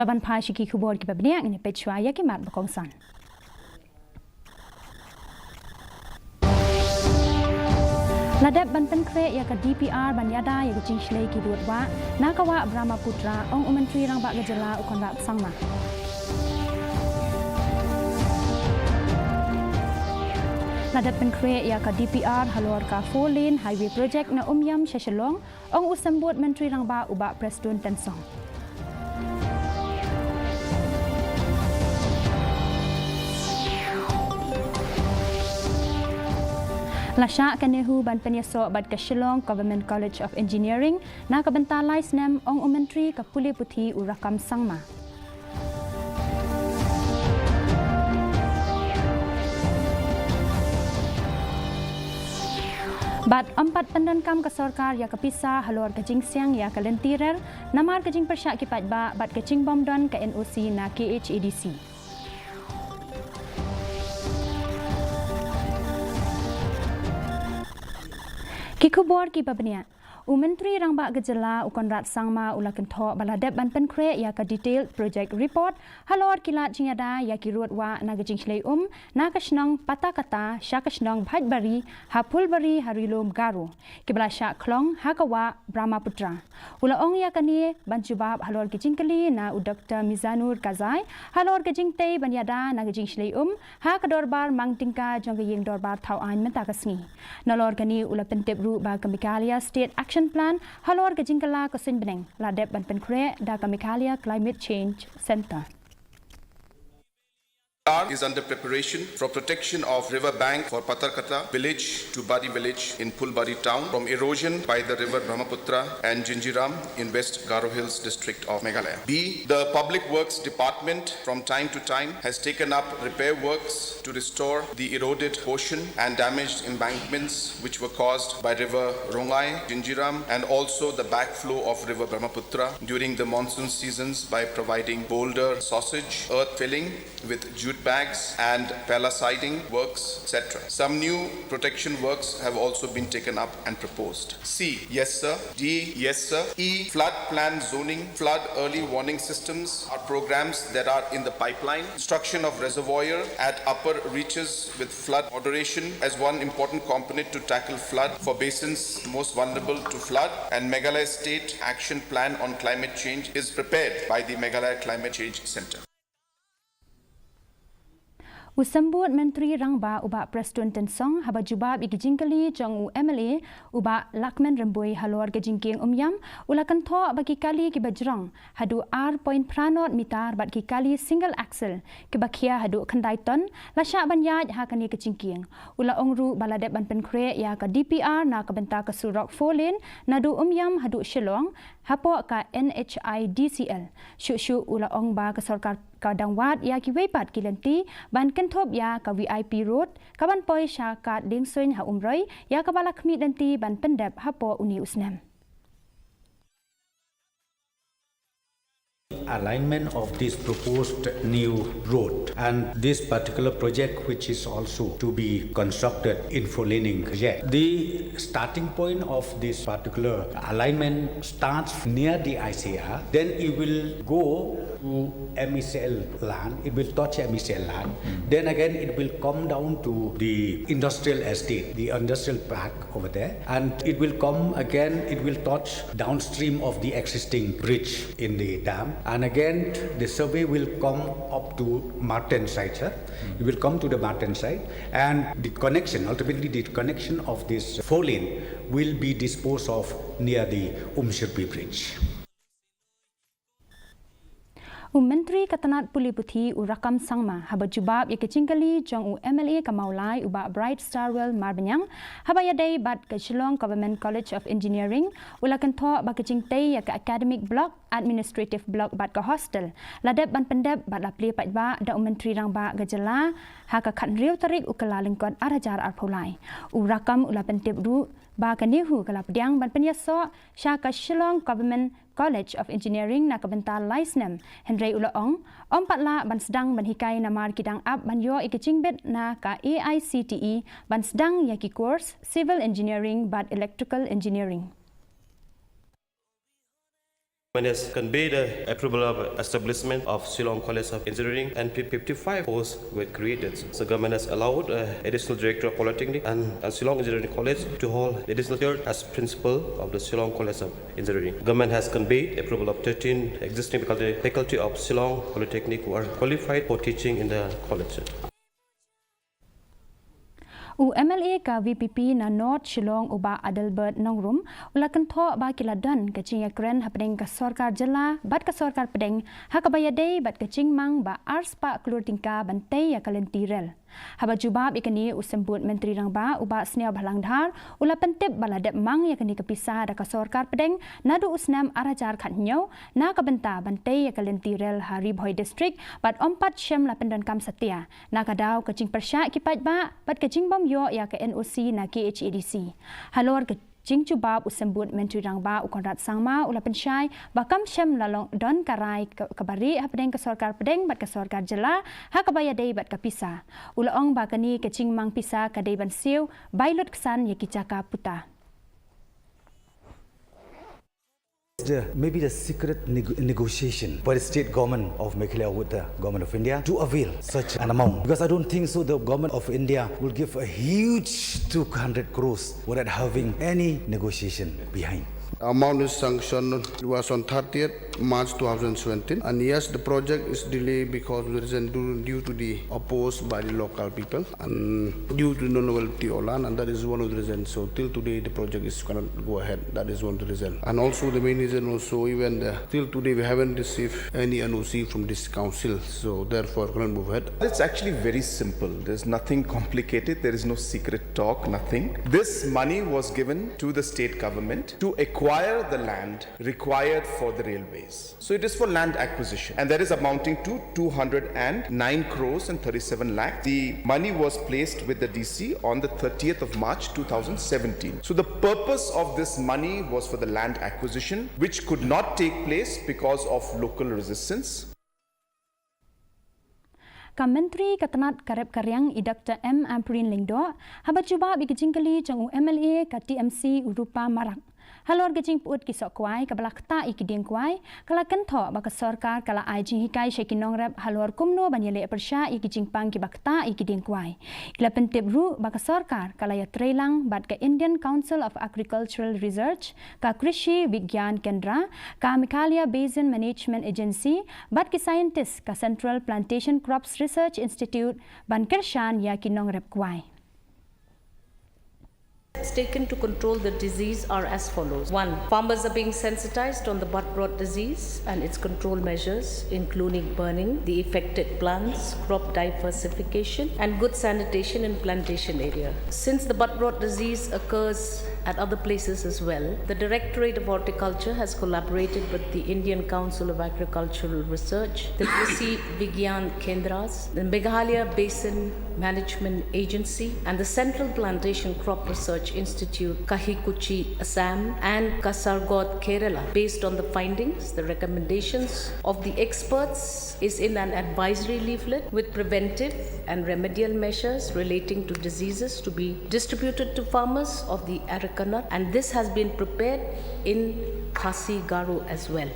Ban phai shiki khubor ki babniak ni pechwa ya ki mat bakong san. Ladep ban penkre ya ka DPR ban yada ya jing shlei ki duat wa nakawa Brahmaputra ong menteri rang bak gejala ukon rak sangma. Ladep penkre ya ka DPR halor ka 4-lane highway project na yam Shashalong ong usambut menteri rang ba ubak Presiden Tensong. Lasha kanehu ban penyesok bad ke Shillong Government College of Engineering na kabenta laisnem ong menteri ka puli puthi urakam sangma. Bad 4 pendankam ke sarkar ya kepisah halor ke jingsiang ya ke lentirer namar ke jing persyak kipat ba bad ke jing bomdon ke NOC na KHADC. Kikubor ki babnia Menteri rang bak gejala ukon rat sangma ulakan thok baladep ban penkre ya ka detailed project report halor kilat jingada ya ki ruat wa na gejing shlei na kashnong pata kata sha kashnong bhajbari hapul bari harilom garu kibla sha khlong hakawa Brahmaputra ula ong ya kani ban jubab halor gejing kali na Dr. Mizanur Kazai halor gejing tei ban yada na gejing shlei ha ka dorbar mang tingka jong yeng dorbar thau ain menta kasngi nalor kani ula pentep ru ba ka MEGHALAYA state action plan halor ke jingkala ko sinbeneng ladep ban penkre da ka MEGHALAYA Climate Change Center. Is under preparation for protection of river bank for Patarkata village to Bari village in Pulbari town from erosion by the river Brahmaputra and Jinjiram in West Garo Hills district of Meghalaya. B. The Public Works Department from time to time has taken up repair works to restore the eroded portion and damaged embankments which were caused by river Rongai, Jinjiram and also the backflow of river Brahmaputra during the monsoon seasons by providing boulder sausage, earth filling with jute bags and palisading works, etc. Some new protection works have also been taken up and proposed. C. Yes sir. D. Yes sir. E. Flood plan zoning, flood early warning systems are programs that are in the pipeline. Construction of reservoir at upper reaches with flood moderation as one important component to tackle flood for basins most vulnerable to flood, and Meghalaya State Action Plan on Climate Change is prepared by the Meghalaya Climate Change Center. Usambut menteri rang ba ubak Presiden Tensong haba jubab igijingkali jong MLA ubak Lakman Remboi halor gejingking yam ulakan tho bagi kali ki bajrang hadu R.pranot mitar bat ki kali single axle ke bakia hadu khandai ton lasya banyaj ha kani kejingking ula ongru baladep ban penkre ya ka DPR na ka benta ka surok 4 lane nadu yam hadu Shillong hapo ka NHIDCL syu ula ong ba ka sarkar ka dangwat ya ki weipat kilenti ban kentop ya ka VIP road kaban poi sha ka ding soin ha umroi ya ka balakmi danti ban pendep hapo uni usnem. Alignment of this proposed new road and this particular project which is also to be constructed in 4-laning project. The starting point of this particular alignment starts near the ICR, then it will go to MECL land, it will touch MECL land, then again it will come down to the industrial estate, the industrial park over there, and it will come again, it will touch downstream of the existing bridge in the dam. And again, the survey will come up to Martin side, sir. It will come to the Martin side, and the connection, ultimately the connection of this 4-lane will be disposed of near the Shirpi bridge. Menteri Katanat Puli Puthi urakam sangma haba jubab ya kecingkali jong MLA kamaulai uba Bright Starwell Marbanyang haba yadai bat ke Shillong Government College of Engineering ulakan tho ba kecing tei ya ke academic block administrative block bat ke hostel ladep ban pendep bat lapli pat ba da menteri rang ba gejala ha ka khan riu tarik ukala lengkot arajar arpulai urakam ula pentep du ba kanihu kala pediang ban penyaso sha ka Shillong Government College of Engineering na kabenta laisnem Henry Ulaong patla ban sedang ban hikai namar kidang ap ban yo ikichingbet na ka AICTE ban sedang yaki course Civil Engineering but Electrical Engineering. Government has conveyed approval of establishment of Shillong College of Engineering and 55 posts were created. So government has allowed additional director of polytechnic and Shillong Engineering College to hold additional third as principal of the Shillong College of Engineering. Government has conveyed approval of 13 existing faculty of Shillong Polytechnic who are qualified for teaching in the college. MLA ka VPP na North Shillong uba Adelbert Nongrum ulakan tho ba kiladan kacing yakren hapdeng ka sarkar jela bat ka sarkar pedeng hakabayade bat kacing mang ba ars pa klur tingka bantai ya kalentirel haba jubab ikani usembut menteri rangba uba snia bhalang dhar ula pentep baladep mang yakani kepisah da ka sarkar pedeng nadu usnam arajar khatnyau na ka benta bantai ya kalentirel hari boy district bat ompat shem la pendan kam setia na kadau kacing persyak kipat ba bat kacing bom yo ya ke NOC na KHADC. Halor ke jing jubab usembut menteri rangba ukonrat sangma ula pensyai bakam syam lalong don karai kabari hapdeng ke sarkar pedeng bat ke sarkar jela ha kabaya dei bat kapisa. Ula ong bakani ke jing mang pisa kadai ban siu bailut kesan ya kicaka puta. Maybe the secret negotiation by the state government of Meghalaya with the government of India to avail such an amount. Because I don't think so the government of India will give a huge 200 crores without having any negotiation behind. Amount is sanctioned was on 30th March 2017, and yes, the project is delayed because of the reason due to the opposed by the local people and due to non-availability of land, and that is one of the reasons. So till today the project is cannot go ahead. That is one of the reasons. And also the main reason also even till today we haven't received any NOC from this council, so therefore cannot move ahead. It's actually very simple. There's nothing complicated. There is no secret talk, nothing. This money was given to the state government to acquire the land required for the railways. So it is for land acquisition, and that is amounting to 209 crores and 37 lakh. The money was placed with the DC on the 30th of March 2017. So the purpose of this money was for the land acquisition, which could not take place because of local resistance. Menteri Katanat Karep Karyang Dr. M. Amprin Lingdo habat juba bikijingkali jang MLA ka TMC Urupa Marak. Halor gajing puut kisok kuai kabalak ta ikiding kuai kala kentho baka sarkar kala ajing hikai shekinong rap halor kumno banyele persya ikijing pang kibakta ikiding kuai ila pentip ru baka sarkar kala ya trelang bat ka Indian Council of Agricultural Research ka Krishi Vigyan Kendra ka Meghalaya Basin Management Agency bat ki scientist ka Central Plantation Crops Research Institute ban kershan ya kinong rap kuai. Steps taken to control the disease are as follows. 1. Farmers are being sensitized on the bud-rot disease and its control measures, including burning the affected plants, crop diversification, and good sanitation in plantation area. Since the bud-rot disease occurs at other places as well, the Directorate of Horticulture has collaborated with the Indian Council of Agricultural Research, the Krishi Vigyan Kendras, the Meghalaya Basin Management Agency, and the Central Plantation Crop Research Institute, Kahikuchi, Assam, and Kasargod, Kerala. Based on the findings, the recommendations of the experts is in an advisory leaflet with preventive and remedial measures relating to diseases to be distributed to farmers of the areca nut, and this has been prepared in KHASI Garu as well.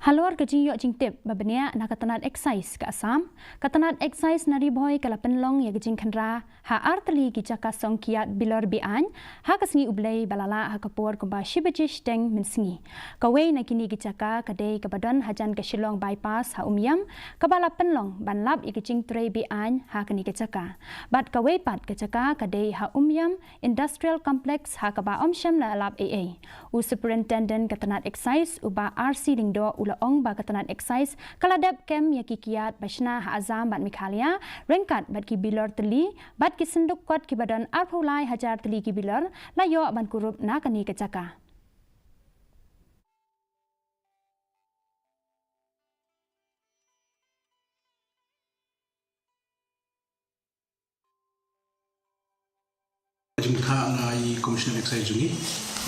Halor kajing yok jing tip babania na katanat excise ke Assam. Katanat excise nari boy kala penlong ya kajing khandra ha artali ki jaka song kiat bilor bian ha kasengi ublei balala ha kapor komba shibajish teng mensengi. Kawei na kini ki jaka kadai kabadon hajan ke Shillong bypass ha umyam kabala penlong banlap i kajing trei bian ha kani ke jaka. Bat kawei pat ke jaka kadai ha umyam industrial complex ha kaba omsham la alap AA. U superintendent katanat excise uba RC Lingdo ong ba katanat excise kaladap kem ya kikiat basna ha azam bat Meghalaya rengkat bat ki bilor teli bat ki senduk kot ki badan arphulai hajar teli ki bilor layo ban kurup na kani kecaka. Jumpa ngai Commissioner Excise jungi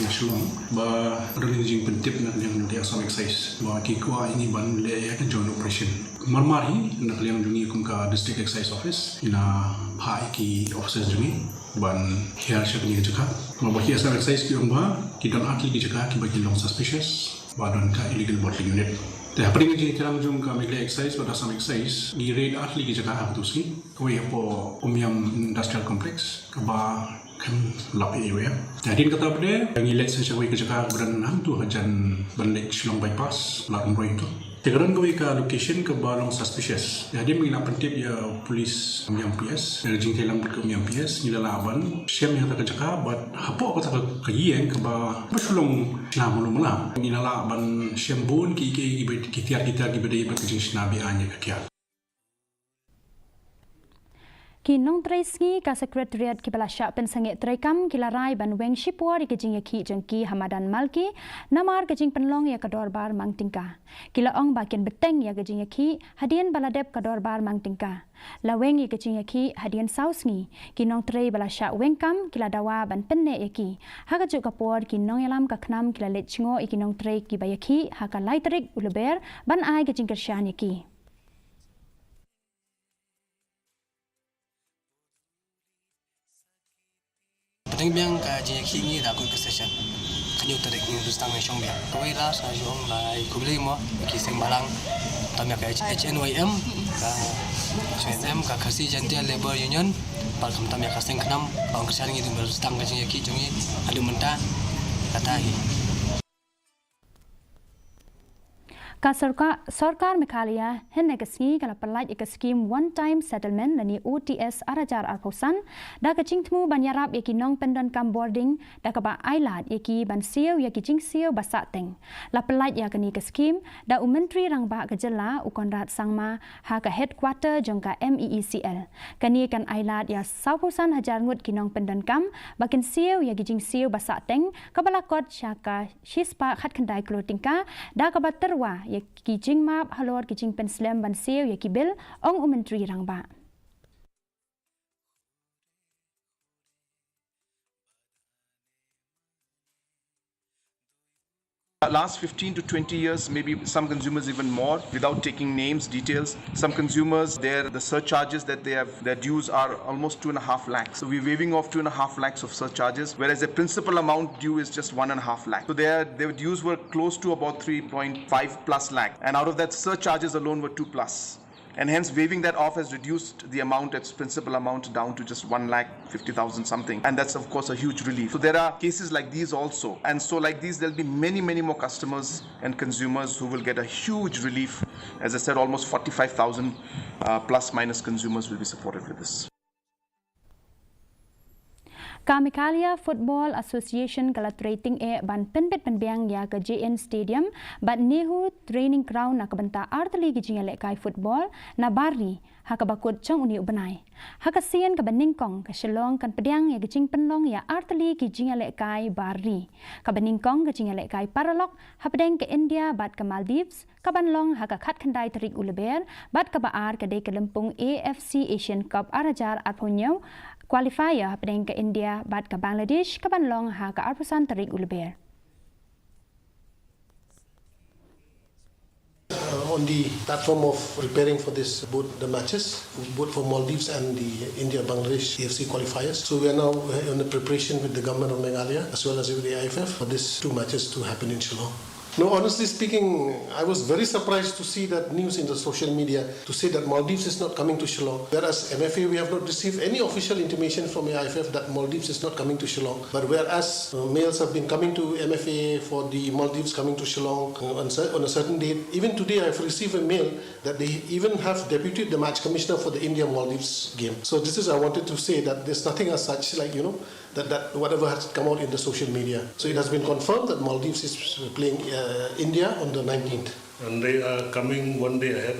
yang Shillong ba running jing pentip nak yang di Assam Excise ba kikwa ini ban le ya kan joint operation marmari nak yang jungi kum ka district excise office ina phai ki officers jungi ban hiar siap ni jaka mabaki asam excise ki ongba ki dan atli ki jaka ki bagi long suspicious badan ka illegal bottling unit te hapring ji terang jung ka MEGHALAYA excise pada asam excise di raid atli ki jaka habtuski ko yapo umiam industrial complex ka ba kan lap area jadi kata benda yang ilek sesuai ke jaka beran hantu hajan balik Shillong bypass lakan roy itu tegaran kau ke location ke balong suspicious jadi mengira pentip ya polis umiam PS jing telam ke umiam PS nila laban siam yang tak jaka bat hapo kata ke yeng ke ba Shillong na mula nila laban siam bun ki tiar ki bede ba jing snabi anya ke kia ki nong treski ka Secretariat ki balasya pensangit trekam ki larai ban weng shipor ki jing ki jengki Hamadan Malki namar ke jing penlong ya kadorbar mangtingka ki laong bakin beteng ya ke jing ki hadian baladep kadorbar mangtingka la weng ki jing ki hadian sausngi ki nong trei balasya wengkam ki ladawa ban penne ya ki haga juk kapor ki nong yalam ka knam ki lalet chingo ki nong trei ki bayaki haka laitrik uleber ban ai ke jing kersyan ya ki Penting biang ka jinya kingi da ko session. Kanyu tarik ni rustang na syong biang. Kawai la sa syong lai kubli mo ki sing balang tamya ka HNYM ka HNYM ka KHASI Jantia Labor Union pal kam tamya ka sing khnam bang kersang ngi dum rustang ka jinya ki jongi adu menta katahi. Ka sarkar Meghalaya henne kasngi kala palai ek scheme one time settlement nani OTS arajar arposan da ka chingthmu banyarap yaki nong pendan kam boarding da ka ba ailat yaki ban sieu yaki chingsieu basateng la palai ya kani ka scheme da menteri rang ba ka jela ukonrat sangma ha ka headquarter jongka MEECL kani kan ailat ya saupusan hajar ngut kinong pendan kam bakin sieu yaki chingsieu basateng ka balakot syaka shispa khat khandai klotingka da ka baterwa ki jing map halor ki jing pen slam ban seo ya ki bil ong menteri rang ba Last 15 to 20 years, maybe some consumers even more, without taking names, details. Some consumers, the surcharges that they have, their dues are almost 2.5 lakhs. So we're waiving off 2.5 lakhs of surcharges, whereas the principal amount due is just 1.5 lakh. So their dues were close to about 3.5 plus lakh. And out of that, surcharges alone were 2 plus. And hence waiving that off has reduced the amount, its principal amount, down to just 1,50,000 something. And that's of course a huge relief. So there are cases like these also. And so like these, there'll be many, many more customers and consumers who will get a huge relief. As I said, almost 45,000 plus minus consumers will be supported with this. Ka MEGHALAYA Football Association kalat rating ban penbet penbiang ya ke JN Stadium bat nehu training ground na kabanta artli ki jingale kai football na bari ha ka bakut chong uni ubanai ha ka sien ka beningkong ka Shillong kan pediang ya gijing penlong ya artli ki jingale kai bari ka beningkong ka jingale kai paralok ha pedeng ke India bat ka Maldives ka banlong ha ka khat khandai tarik uleber bat ka baar ka de ke lempung AFC Asian Cup arajar aponyo qualifier pedeng ke India bat ke Bangladesh ke banlong ha ke arpusan tarik uleber on the platform of preparing for this both the matches both for Maldives and the India Bangladesh AFC qualifiers. So we are now in the preparation with the government of Meghalaya as well as with the IFF for these two matches to happen in Shillong. No, honestly speaking, I was very surprised to see that news in the social media to say that Maldives is not coming to Shillong. Whereas MFA, we have not received any official intimation from the IFF that Maldives is not coming to Shillong. But whereas mails have been coming to MFA for the Maldives coming to Shillong on a certain date, even today I've received a mail that they even have deputed the match commissioner for the India-Maldives game. So this is, I wanted to say that there's nothing as such, like, that whatever has come out in the social media. So it has been confirmed that Maldives is playing India on the 19th. And they are coming one day ahead.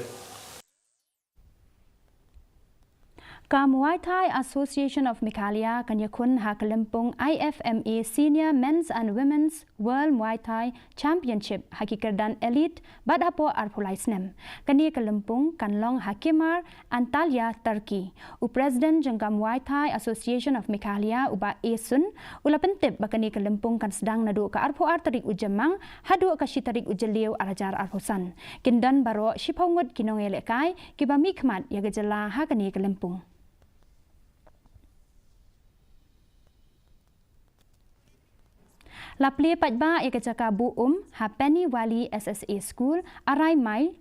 Ka Muay Thai Association of Meghalaya kanyakun ha kalempung IFMA Senior Men's and Women's World Muay Thai Championship hakikerdan elite badapo arpulaisnem kani kalempung kanlong hakimar Antalya Turkey u President jangka Muay Thai Association of Meghalaya uba Esun ula pentip bakani kalempung kan sedang nadu ka arpo artarik ujamang hadu ka shitarik ujeliu arajar arposan kindan baro shipawngut kinong elekai kiba mikmat ya gejala ha kani kalempung Lapli pajba ya kecaka bu Hapeni Wali SSA School arai mai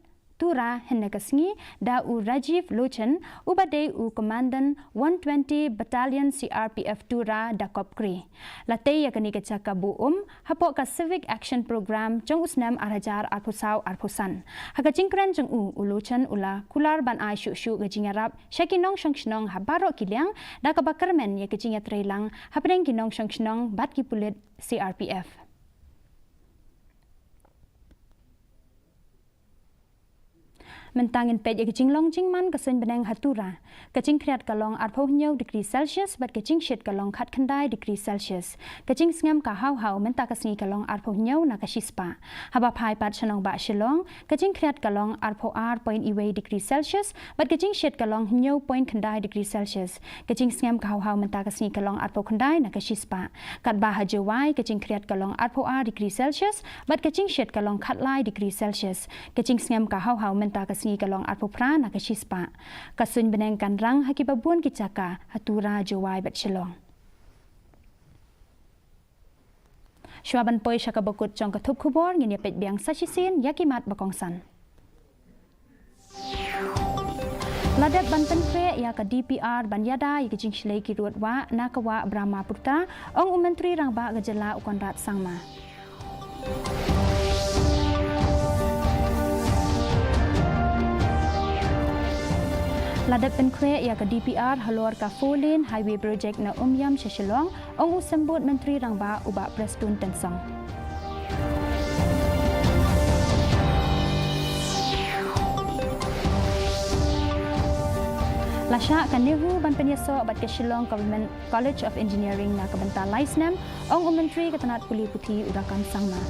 Tura Henekasngi da u Rajiv Lochan ubade u Commandant 120 Battalion CRPF Tura da Kopkri. Latay ya kani kecaka bu hapok ka Civic Action Program jong usnam arajar arpusau arpusan. Haka jingkren jong u Lochan ula kular ban ai shu gajing Arab syakinong syangshnong habaro kilyang da kabakarmen ya kejing trailang hapreng kinong syangshnong bat kipulit CRPF. Mentangin pej kecing long jing man kesen beneng hatura kecing kriat kalong arpoh nyau degree Celsius bat kecing shit kalong khat khandai degree Celsius kecing sngam ka hau menta kasngi kalong arpoh nyau na kashispa haba phai pat chanong ba shilong kecing kriat kalong arpoh point iwe degree Celsius bat kecing shit kalong nyau point khandai degree Celsius kecing sngam ka hau menta kasngi kalong arpoh khandai na kashispa kat ba hajewai kecing kriat kalong arpoh degree Celsius bat kecing shit kalong khatlai degree Celsius kecing sngam ka hau menta ngi kalong arpopra na kashispa kasun beneng kanrang hakibabun kicaka hatura jawai bat shilong Shwaban poi shakabakut chong kathup khubor ngin yapet biang sashisin yakimat bakongsan Ladat Banten Kre ya ka DPR Banyada ya kejing shlei ki ruatwa nakawa Brahmaputra ong menteri rangba gejala ukonrat sangma Ladat Penkre ya ka DPR halor ka 4-lane highway project na Yam Shishilong ong usambut menteri rangba uba Prestun Tensong. Lasha kanihu ban penyeso bat ke Shillong Government College of Engineering na kabanta Laisnam ong menteri katanat puli puti udakan sangma.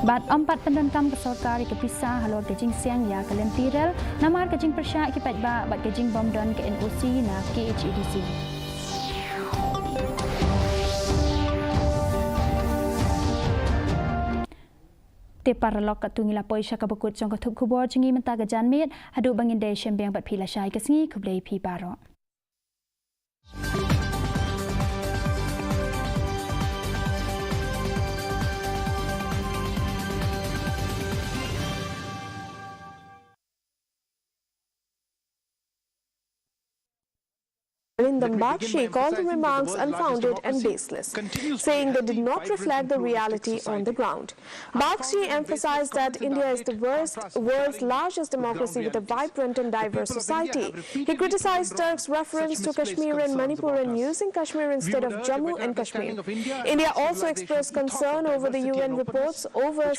Bat 4 pendankam kesorkar kepisah halor kejing siang ya kalentirel namar kejing persyak kipat ba bat kejing bom don ke NOC na KHADC. Tepar lok katungila poi syaka bekut jong kathup khubor jengi menta gajan mit hadu bangin de shembeng bat phila syai kesngi khublei phi baro. Bakshi called the remarks unfounded and baseless, saying they did not reflect the reality on the ground. Bakshi emphasized that India is the world's largest democracy with a vibrant and diverse society. He criticized Turk's reference to Kashmir and Manipur and using Kashmir instead of Jammu and Kashmir. India also expressed concern over the UN reports over